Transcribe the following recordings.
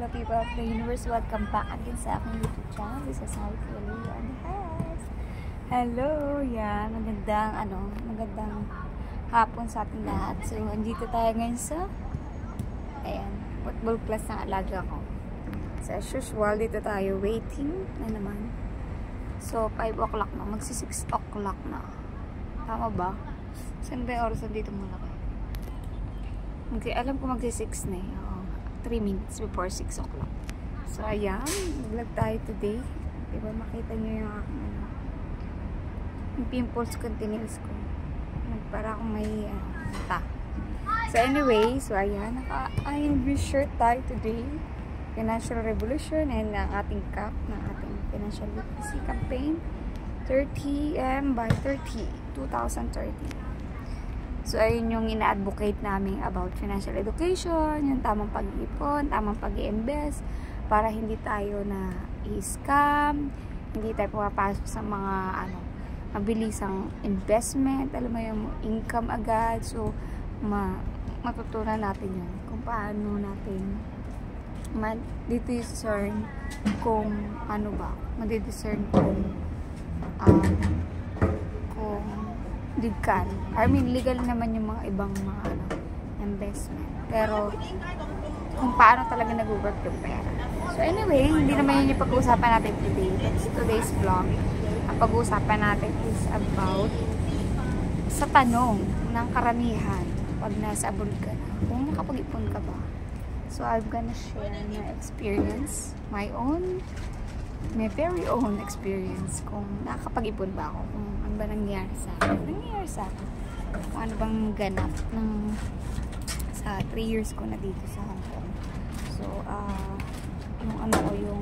people of the universe, welcome back again sa aking YouTube channel. This is Harry Lily on the house. Hello! Yan, magandang hapon sa ating lahat. So, andito tayo ngayon sa football class ng alaga ko. So, as usual, dito tayo waiting na naman. So, 5 o'clock na. Magsi 6 o'clock na. Tama ba? Saan ba yung oras dito muna kayo? Alam ko magsi 6 na eh. 3 minutes before 6 o'clock. So, ayan. Nag-vlog tayo today. Diba makita nyo yung aking yung pimples continuous ko. Para akong may mata. So, anyway. So, ayan. Naka-iron shirt tayo today. Financial Revolution and ang ating cap ng ating Financial Literacy Campaign 30M by 30 2030. So, ayun yung ina-advocate namin about financial education, yung tamang pag-iipon, tamang pag-i-invest, para hindi tayo na i-scam, hindi tayo pumapasok sa mga, mabilisang investment, alam mo yung income agad. So, matutunan natin yun, kung paano natin ma-discern kung ma-discern kung legal naman yung mga ibang mga investment. Pero, kung paano talaga nag-work yung pera. So, anyway, hindi naman yun yung pag-uusapan natin today. That's today's vlog. Ang pag-uusapan natin is about sa tanong ng karamihan pag nasa abroad ka na. Kung nakapag-ipon ka ba? So, I'm gonna share my experience. My very own experience. Kung nakapag-ipon ba ako. Kung ano ba nangyari sa akin. Kung ano bang ganap sa 3 years ko na dito sa Hong Kong. So, yung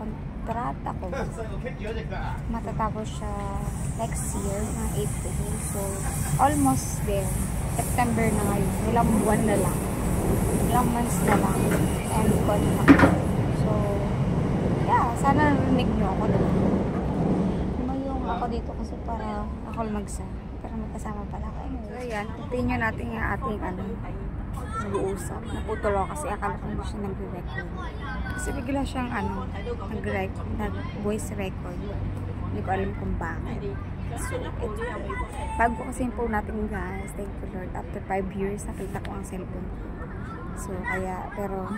kontrata ko matatapos siya next year, mga April. So, almost there. September na ngayon. Ilang buwan na lang. Ilang months na lang. And contract. So, yeah, sana narinig nyo ako doon. Ako dito kasi para ako lumagsa. Para magkasama pala ako. So, ayan. Continue natin yung ating nag-uusap. Naputol ako kasi akala ko hindi siya nag-record. Kasi bigla siyang nag-voice record. Hindi ko alam kung bakit. So, bago kasi yung phone natin, guys. Thank you Lord. After 5 years, nakita ko ang cellphone ko. So, pero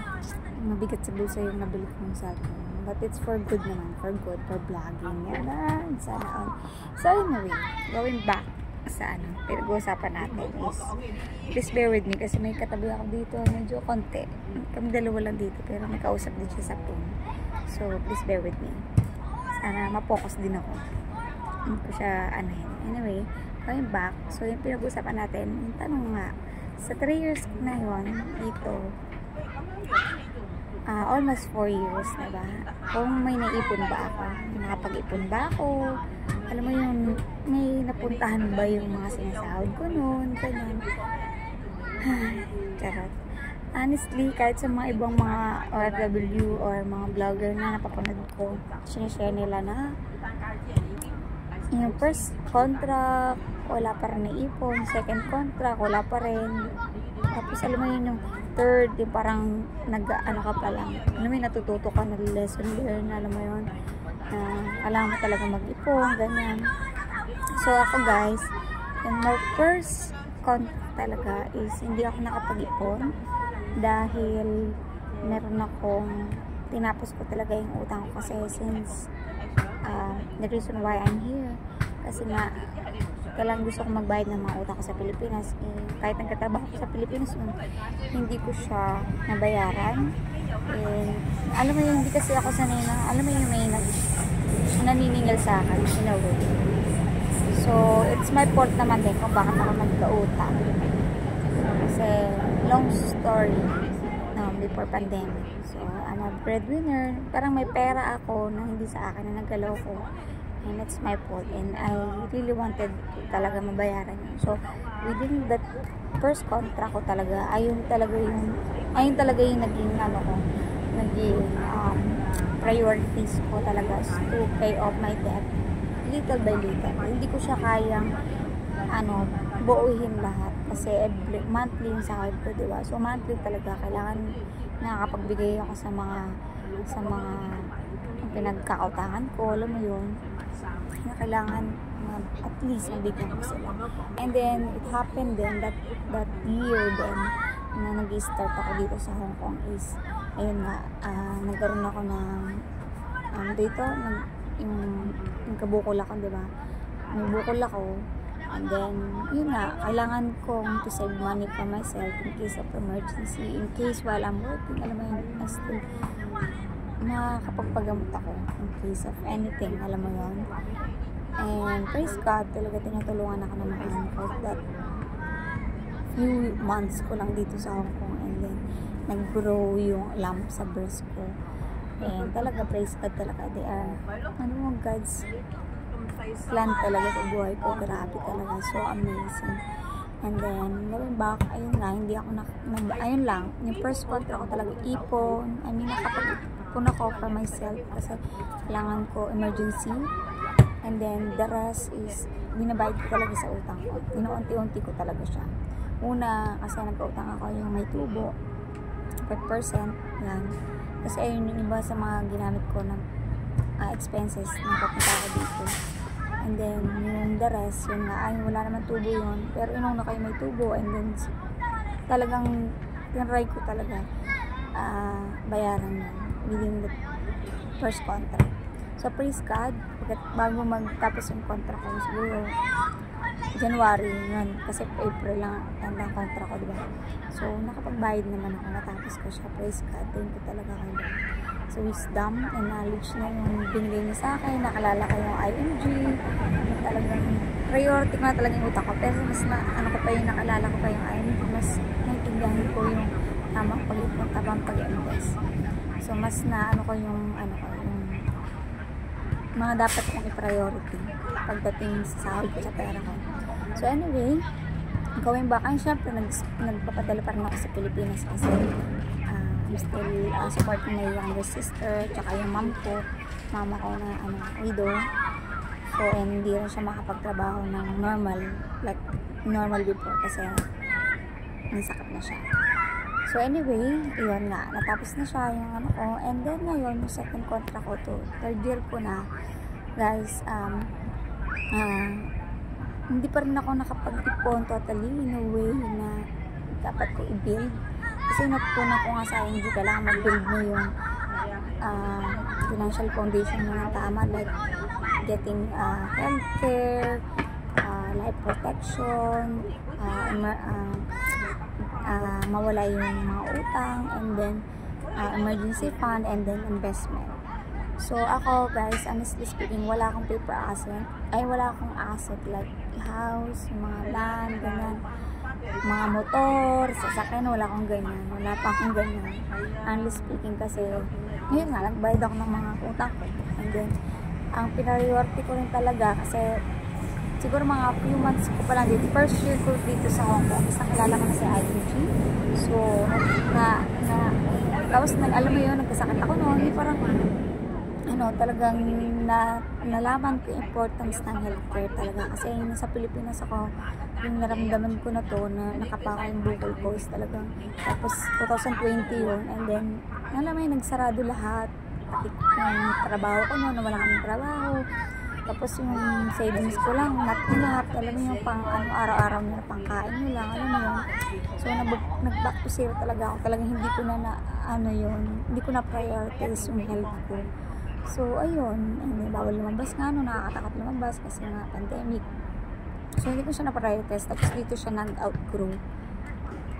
mabigat sa bulsa yung nabili kong cellphone. But it's for good naman. For good. For vlogging. Yan. Sana all. So, anyway. Going back sa pinag-uusapan natin is, please bear with me kasi may katabi ako dito. Medyo konti. Kami dalawa lang dito. Pero may kausap din siya sa phone. So, please bear with me. Sana ma-focus din ako. Hindi ko siya Anyway, going back. So, yung pinag-uusapan natin, yung tanong nga, sa 3 years na yun, dito, almost 4 years, diba? Kung may naipon ba ako, nakapag-ipon ba ako, alam mo yung may napuntahan ba yung mga sinasahod ko noon, ganyan. Charot. Honestly, kahit sa mga ibang mga OFW or mga vlogger na napapanood ko, sinishare nila na yung first contract, wala pa rin naipon, second contract, wala pa rin. Tapos alam mo yun yung third, yung parang ka pa lang. Alam mo yun, natututo ka na lesson learn, alam mo yun. Alam mo talaga mag-ipon, ganyan. So ako guys, yung my first contract talaga is hindi ako nakapag-ipon dahil meron akong tinapos ko talaga yung utang ko kasi since the reason why I'm here kasi nga kailangan gusto ko magbayad ng mga utang ko sa Pilipinas. Kahit nagkatrabaho ko sa Pilipinas hindi ko siya nabayaran. Alam mo yun, hindi kasi ako sanay na, alam mo yung may naniningil sa akin in a way. So, it's my fault naman din kung bakit ako nagka-utang. Kasi, long story before pandemic. So, I'm a breadwinner. Parang may pera ako na hindi sa akin na naggalaw ko. And it's my fault. And I really wanted talaga mabayaran yun. So, within that first contract ko talaga, ayun talaga yung naging priorities ko talaga is to pay off my debt little by little. Hindi ko siya kayang buuhin lahat Kasi monthly yung sahod ko, diba? So, monthly talaga, kailangan nakakapagbigay ako sa mga pinagkakautangan ko, alam mo yun, na kailangan at least mabigyan ko sila. And then, it happened then that year then, na nag-start ako dito sa Hong Kong is, ayun nga, nagkaroon ako ng, dito, yung kabukol ako, diba? May bukol ako, and then, yun nga, kailangan kong to save money for myself in case of emergency, in case while I'm working, alam mo yun, still, makakapagpagamot ako in case of anything, alam mo yun. And praise God, talaga tinutulungan ako ng mga for that few months ko lang dito sa Hong Kong, and then nag-grow yung lump sa breast ko. And talaga, praise God talaga, they are, God's plan talaga sa buhay ko, grabe talaga, so amazing. And then, going back, ayun nga, hindi ako ayun lang, yung first quarter ko talaga ipon, nakapag-ipon ako for myself kasi kailangan ko emergency. And then, the rest is, binabayad ko talaga sa utang ko. Inuunti-unti ko talaga siya. Una, kasi nagka-utang ako yung may tubo, 5%, yan. Kasi ayun yung iba sa mga ginamit ko ng expenses na papunta ako dito. And then, yung the rest, yun nga, ay wala naman tubo yun. Pero inuna kayo may tubo, and then, talagang, tinry ko talaga bayaran yan within the first contract. So, praise God, bago magtapos yung contract ko, siguro, January, yun, kasi April lang ang contract ko, diba? So, nakapagbayad naman ako, natapos ko siya, praise God, thank you talaga kayo. So, wisdom and knowledge na yung binigay niya sa akin, nakalala ko yung IMG, talagang, priority ko na talaga yung utak ko, pero mas nakalala ko pa yung IMG, mas naitindihan ko yung tamang pag-ipon, tamang pag-invest. So, mas ko yung, mga dapat kong i-priority pagdating sa sahod ko sa pera ko. So anyway, going back, ay syempre nagpapadala pa rin ako sa Pilipinas kasi I'm still supporting my younger sister, tsaka yung mama ko na widow. So hindi rin siya makapagtrabaho ng normal before kasi nisakit na siya. So anyway, yun nga, natapos na siya yung ko, and then ngayon, yung second contract ko to, third year ko na, guys, hindi pa rin ako nakapag-ipon totally, in a way na dapat ko i-build. Kasi natutunan ko nga sa ING, kailangan mag-build mo yung financial foundation mo ng tama, like getting healthcare, life protection, mawala yung mga utang, and then emergency fund, and then investment. So ako, guys, honestly speaking, wala akong paper asset, wala akong asset like house, mga land, ganyan, mga motor, sasakyan, wala akong ganyan, wala pa akong ganyan, honestly speaking, kasi ngayon nga, nagbayad ako ng mga utang ko, and then ang priority ko rin talaga, kasi siguro mga few months ko pa lang dito. First year ko dito sa Hong Kong. Isang kilala ko na si ING. So, tapos alam mo yun, nagkasakit ako noon. Hindi parang, talagang nalaman ko yung importance ng healthcare talaga. Kasi sa Pilipinas ako, yung naramdaman ko na to, na nakapaka yung bukol ko is talagang, tapos 2020 yun. And then, alam mo yun, nagsarado lahat. Yung trabaho ko noon, wala kaming trabaho. Tapos yung savings ko lang, not enough, alam mo yung pang araw-araw nila, pangkain nyo lang, alam mo yun. So, nag-back to zero talaga ako. Talagang hindi ko na hindi ko na prioritize yung health ko. So, ayun, bawal lumabas nga, nakakatakot lumabas kasi nga pandemic. So, hindi ko siya na-prioritize. Tapos dito siya nag-outgrow.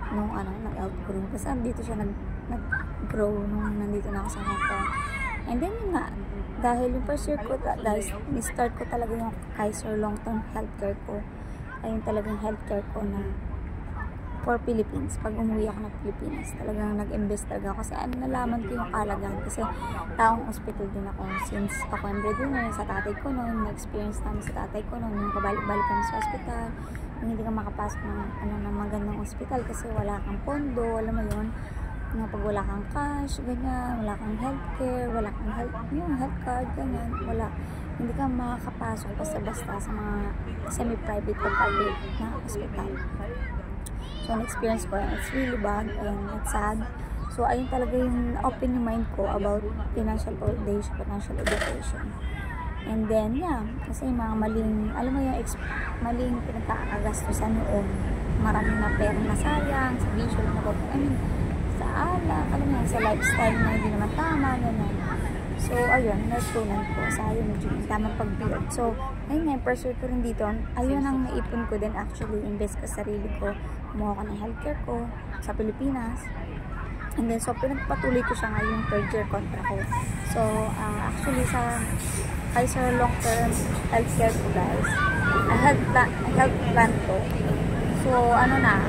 Nag-outgrow. Kasi dito siya nag-grow nung nandito na ako sa Hong Kong. And then yun nga, dahil yung first year ko, guys, ni-start ko talaga yung Kaiser long-term healthcare ko. Ayun talagang healthcare ko na for Philippines. Pag umuwi ako ng Pilipinas, talagang nag-invest talaga ako. Kasi nalaman ko yung kalagahan. Kasi taong hospital din ako. Since ako ang breadwinner sa tatay ko noon, na-experience namin sa tatay ko noon, yung kabalik-balik kami sa hospital, yung hindi ka makapasok ng magandang hospital kasi wala kang pondo, alam mo yun. Pag wala kang cash, ganyan, wala kang healthcare, wala kang health card, ganyan, wala. Hindi ka makakapasok basta-basta sa mga semi-private o public na hospital. So, na-experience ko, and it's really bad and it's sad. So, ayun talaga yung open yung mind ko about financial foundation, financial education. And then, yeah, kasi yung mga maling, alam mo yung maling pinagkakagastusan noon. Maraming na pera na sayang, sa visual na po, sa alak, alam mo yun, sa lifestyle na hindi naman tama, gano'n. So, ayun, natutunan ko sa ayun, yung tamang pag-build. So, ayun nga, pursue ko rin dito. Ayun ang naipon ko din actually, invest ko sa sarili ko. Kumuha ko ng healthcare ko sa Pilipinas. And then, so, pinagpatuloy ko siya ngayong third year contract ko. So, actually, sa Kaiser long-term healthcare ko, guys, health plan to. So, ano na,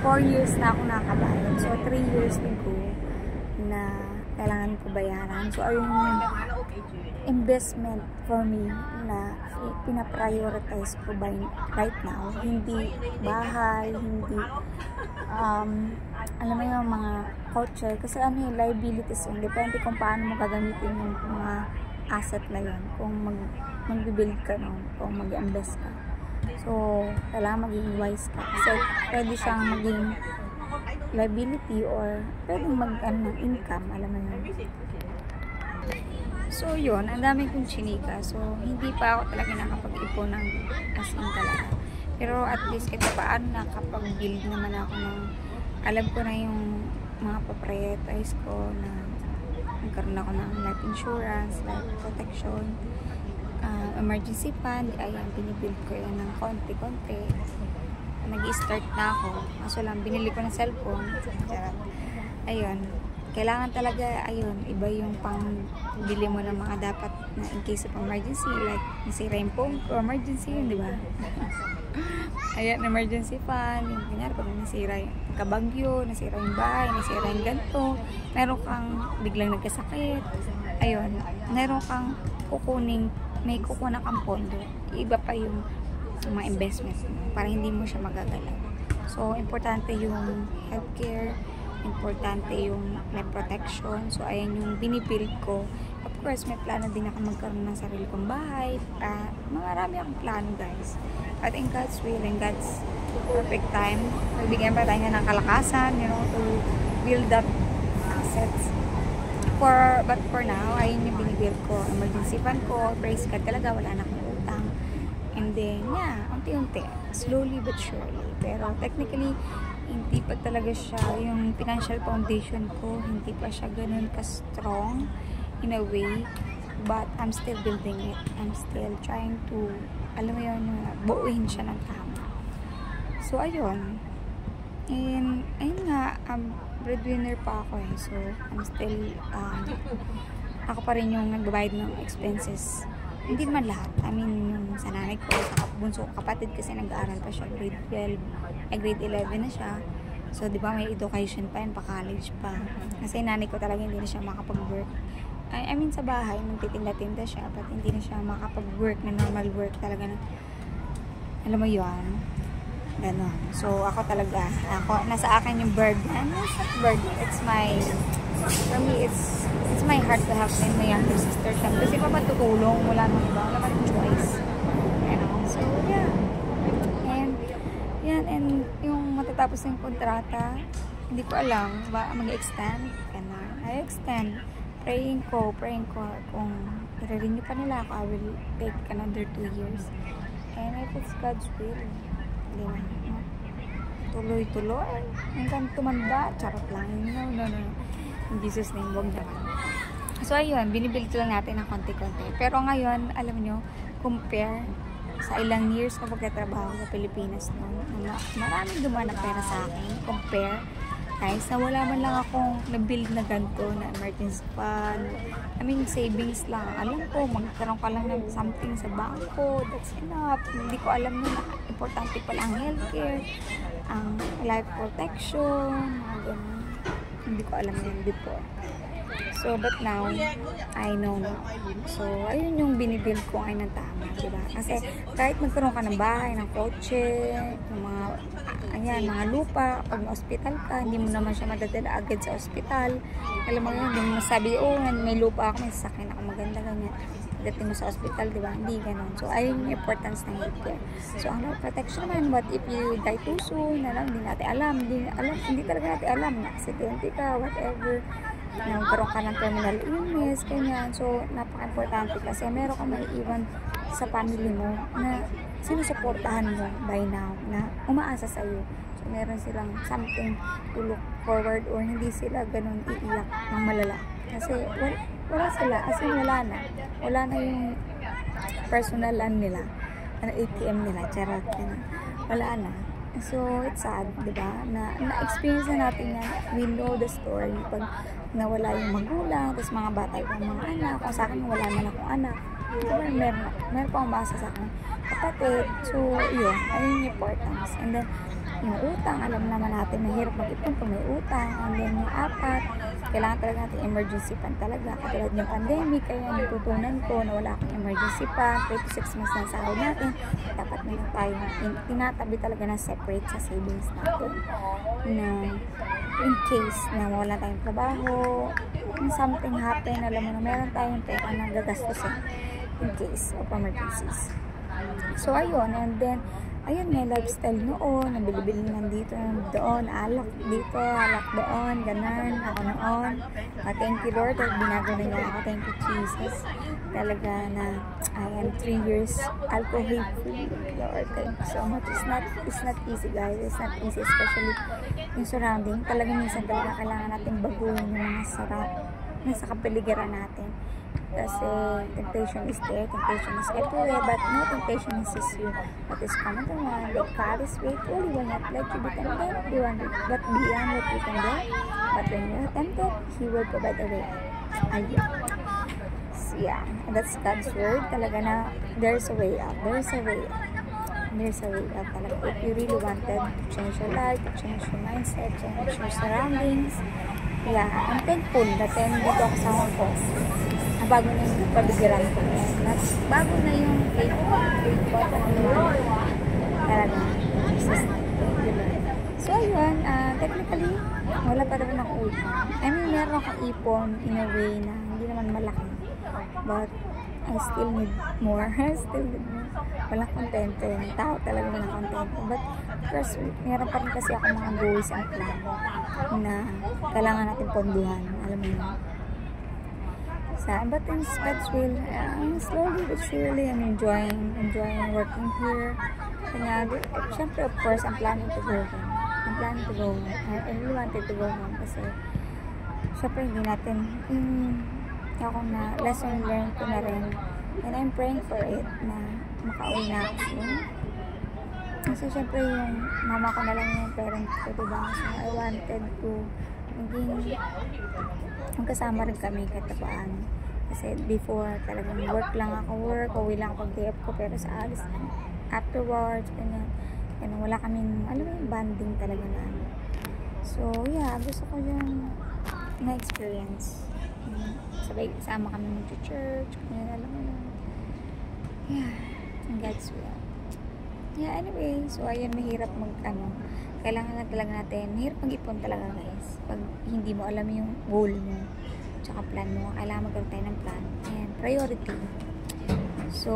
4 years na ako nakabayad. So, 3 years ago na kailangan ko bayaran. So, ayun yung investment for me na pinaprioritize ko right now. Hindi bahay, hindi alam mo yung mga kotse. Kasi ano yung liabilities yun. Depende kung paano mo gagamitin yung mga asset na yun. Kung mag-build ka nun, kung mag-invest ka. So, kailangan maging wise ka. Kasi pwede siyang maging liability or pwedeng mag-ano ng income. Alam mo yun. So, yun. Ang dami kong chinika. So, hindi pa ako talaga nakapag-ipon ng as in talaga. Pero at least ito paano nakapag-build naman ako ng alam ko na yung mga pa-prioritize ko na nagkaroon ako ng life insurance, life protection, emergency fund. Ayan, binibuild ko yan ng konti-konti. Nag-i-start na ako. Kaso lang, binili ko ng cellphone. Ayun. Kailangan talaga, ayun, iba yung pang bili mo ng mga dapat na in case of emergency. Like, nasira yung phone ko, emergency yun, di ba? Ayan, emergency fund. Yung kunyari, pag nasira yung kabagyo, nasira yung bahay, nasira yung ganito, meron kang biglang nagkasakit. Ayun, meron kang may kukunan kang pondo. Iba pa yung mga investments mo para hindi mo siya magagalaw. So, importante yung healthcare, importante yung life protection. So, ayan yung binibuild ko. Of course, may plano din ako magkaroon ng sarili kong bahay. Marami akong plano, guys. But in God's will, in God's perfect time, magbigyan pa tayo ng kalakasan, you know, to build up assets. But for now, ayun yung binibuild ko. Emergency fund ko, praise God talaga, wala na akong utang. And then, yeah, unti-unti, slowly but surely. Pero technically, hindi pa talaga siya, yung financial foundation ko, hindi pa siya ganun ka-strong in a way. But I'm still building it. I'm still trying to, alam mo yun, buuin siya ng tama. So, ayun. And, ayun nga, breadwinner pa ako eh. So, I'm still, ako pa rin yung nagbabayad ng expenses. Hindi man lahat. I mean, yung sa nanay ko, sa bunso kapatid kasi nag-aaral pa siya. Grade 12, grade 11 na siya. So, di ba, may education pa yun, pa-college pa. Kasi nanay ko talaga hindi na siya makapag-work. I mean, sa bahay, nagtitinda-tinda siya, but hindi na siya makapag-work na normal work talaga na, alam mo yun, gano'n. So, ako talaga, nasa akin yung burden. It's my, for me, it's my heart to help my younger sister. Kasi pa matutulong, wala nang iba, wala nang choice. You know? So, yeah. And, yan, and yung matatapos ng kontrata, hindi ko alam, ba mag-extend, I extend. Praying ko kung i-renew pa nila ako, I will take another 2 years. And if it's God's will, hindi na, tuloy-tuloy, hanggang tumanda, charot lang, no. In Jesus' name, wag naman. So, ayun, binibuild lang natin ng konti-konti. Pero ngayon, alam nyo, compare sa ilang years ko pagkatrabaho sa Pilipinas noon, maraming dumaan na pera sa akin, compare, guys, na wala man lang akong na-build na ganito, na emergency fund. I mean, savings lang. Alam ko, magkaroon ka lang ng something sa bangko. That's enough. Hindi ko alam na importante pala ang healthcare, ang life protection, mga ganun. Hindi ko alam yun before. So, but now, I know now. So, ayun yung binibuild ko ngayon ng tama, diba? Kasi, kahit magkaroon ka ng bahay, ng kotse, ng mga, mga lupa, pag na-hospital ka, hindi mo naman siya madadala agad sa hospital. Alam mo yun, hindi mo masabi, oh, may lupa ako, may sasakyan ako, maganda, ganyan. pagdating mo sa hospital, di ba? Hindi ganun. So, ayun yung importance ng healthcare. So, ang life protection naman, what if you die too soon, hindi natin alam, hindi talaga natin alam, na aksidente ka, whatever, nagkaroon ka ng terminal illness, ganyan. So, napaka-importante kasi meron ka maiiwan sa family mo na sinusuportahan mo by now, na umaasa sa'yo. So, meron silang something to look forward or hindi sila ganun iiyak ng malala. Kasi wala sila, as in wala na yung personalan nila, ATM nila, charot, wala na. So, it's sad, diba? Na-experience na natin yan. We know the story. Pag nawala yung magulang, tapos mga bata yung mga anak, kung sa akin wala man akong anak, so, meron pa umasa sa akin kapatid. So, yun, ayun yung importance. And then, yung utang, alam naman natin, mahirap mag-ipon kung may utang. And then, yung apat, kailangan talaga natin emergency fund talaga. Katulad ng pandemic, kaya natutunan ko na wala akong emergency fund, 3 to 6 months na sahod natin, dapat na tayo tinatabi talaga na separate sa savings natin. Na, in case na wala tayong trabaho, something happen, alam mo na meron tayong pera na gagastusin in case of emergencies. So, ayun, and then, ayun, may lifestyle noon, nabili-bili lang dito, doon, alak dito, alak doon, ganan, ako noon. Thank you Lord, at binago na niya ako, thank you Jesus. Talaga na, I am 3 years alcohol-free, Lord, thank you so much. It's not easy guys, it's not easy, especially yung surrounding. Talaga minsan talaga kailangan natin baguhin yung mga sarap na sa kapaligiran natin. Kasi temptation is there, temptation is everywhere, but no temptation is you. What is common to one, that God is faithful, He will not let you be tempted, but beyond what you can do. But when you are tempted, He will provide a way. Ayun. So, yeah, that's God's word. Talaga na, there's a way out. There's a way out. There's a way out talaga. If you really wanted to change your life, to change your mindset, change your surroundings, yeah, I'm thankful that dito ako sa Hong Kong. Bago na yung pabigiran ko. Bago na yung faith ko. Talaga. So, ayun. Technically, wala pa rin ako utang. I mean, meron akong ipon in a way na hindi naman malaki. But, I still need more. Walang kontento. Yung tao talaga walang kontento. But, first, meron pa rin kasi ako mga goals and plan na kailangan natin ponduhan. Alam mo yun. But in God's will, slowly but surely, I'm enjoying working here. Kaya, syempre, of course, I'm planning to go home. I really wanted to go home kasi, syempre, hindi natin, ako na, lesson learned ko na rin. And I'm praying for it, na makauwi na ako soon. Kasi, syempre, yung mama ko na lang yung parent ko, diba? So, I wanted to, magkasama rin kami kahit paano. Kasi before, talagang work lang ako, uwi lang ako day off ko, pero sa alis afterwards, ganyan, wala kaming, alam mo yung bonding talaga na. So, yeah, gusto ko yung na-experience. Sabay, sama kami mag-church, ganyan, alam mo yun. Yeah, in God's will. Yeah, anyway, so ayun, mahirap kailangan lang talaga natin, mahirap mag-ipon talaga guys. Pag hindi mo alam yung goal mo, tsaka plan mo, kailangan magkaroon tayo ng plan. Ayan, priority. So,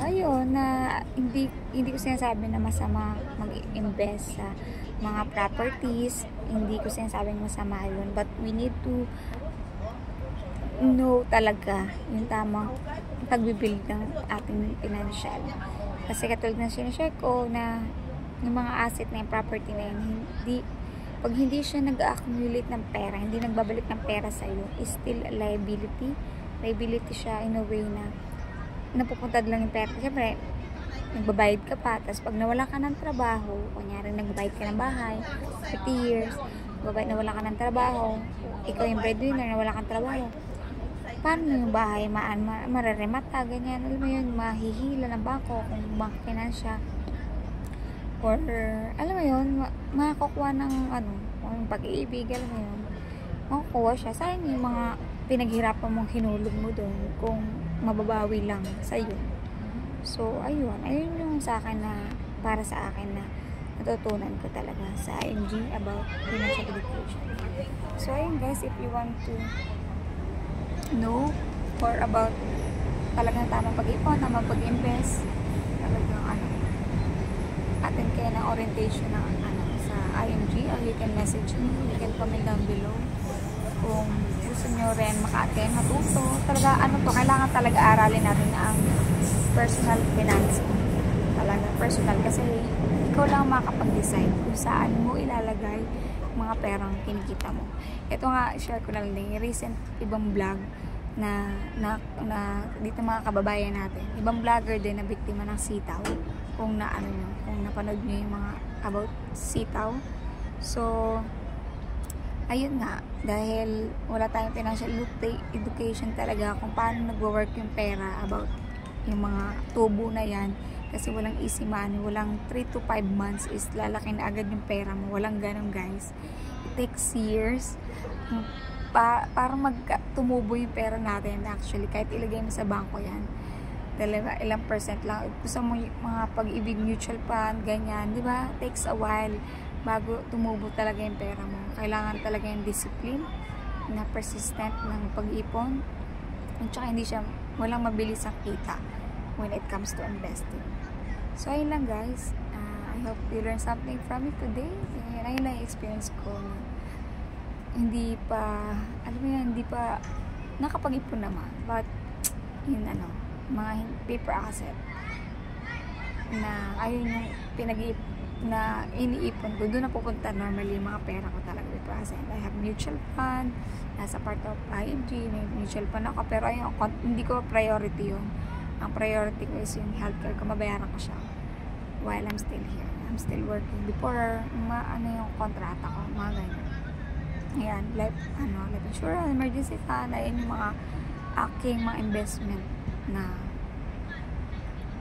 ayun, na hindi ko sinasabi na masama mag-invest sa mga properties. Hindi ko sinasabing masama yun. But we need to know talaga yung tamang pagbibuild ng ating financial. Kasi katulad na sinashare ko na yung mga asset na yung property na yun, pag hindi siya nag-accumulate ng pera, hindi nagbabalik ng pera sa iyo, is still a liability. Liability siya in a way na napupunta lang yung pera. Siyempre, nagbabayad ka pa, tapos pag nawala ka ng trabaho, kunyari nagbabayad ka ng bahay, 50 years, nawala ka ng trabaho, ikaw yung breadwinner, nawala kang trabaho, paano yung bahay, mararemata, ganyan, alam mo yun, mahihila ng bangko, kung bank financial, or, alam mo yun, makakuha ng, kung pag-iibig, alam mo yun, makukuha siya. Sayang yung mga pinaghirapan mong hinulog mo doon, kung mababawi lang sa'yo. So, ayun yung sa akin na, para sa akin na, natutunan ko talaga sa IMG about financial education. So, ayun guys, if you want to know more about talagang tamang pag-ipon, tamang pag-invest, talagang attend kayo ng orientation ng sa IMG, or you can message me, you can comment down below kung gusto nyo rin maka-attend, matuto. Talaga kailangan talaga aralin natin ang personal finance mo. Talaga personal, kasi ikaw lang makakapag-decide kung saan mo ilalagay mga perang kinikita mo. Ito nga, share ko na lang din recent ibang vlog na dito mga kababayan natin, ibang vlogger din na biktima ng sitaw, kung napanood nyo yung mga about sitaw. So ayun nga, dahil wala tayong financial education talaga kung paano nagwo-work yung pera, about yung mga tubo na yan, kasi walang easy money, walang 3 to 5 months is lalaki na agad yung pera mo, walang ganun guys. It takes years para tumubo yung pera natin. Actually, kahit ilagay mo sa bangko yan, ilang percent lang. Gusto mo yung mga pag-ibig mutual fund, ganyan, di ba? Takes a while bago tumubo talaga yung pera mo. Kailangan talaga yung discipline na persistent ng pag-ipon, at saka walang mabilis ang kita when it comes to investing. So ayun lang guys, I hope you learned something from it today. And ayun lang yung experience ko na hindi pa nakapag-ipon naman, but yun mga paper asset na ayun yung na iniipon ko, doon na pupunta normally yung mga pera ko talaga, paper asset. I have mutual fund, nasa part of IMG, may mutual fund ako, pero ayun, hindi ko priority yun. Ang priority ko is yung healthcare ko, mabayaran ko siya while I'm still here. I'm still working before yung kontrata ko, mga ganyan. Ayan, life insurance, emergency fund, ayan yung mga aking mga investment na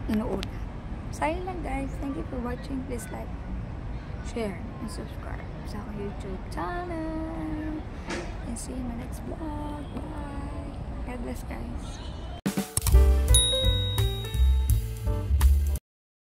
inuuna. So ayun lang guys, thank you for watching. Please like, share, and subscribe sa aking YouTube channel, and see you in my next vlog. Bye! God bless guys.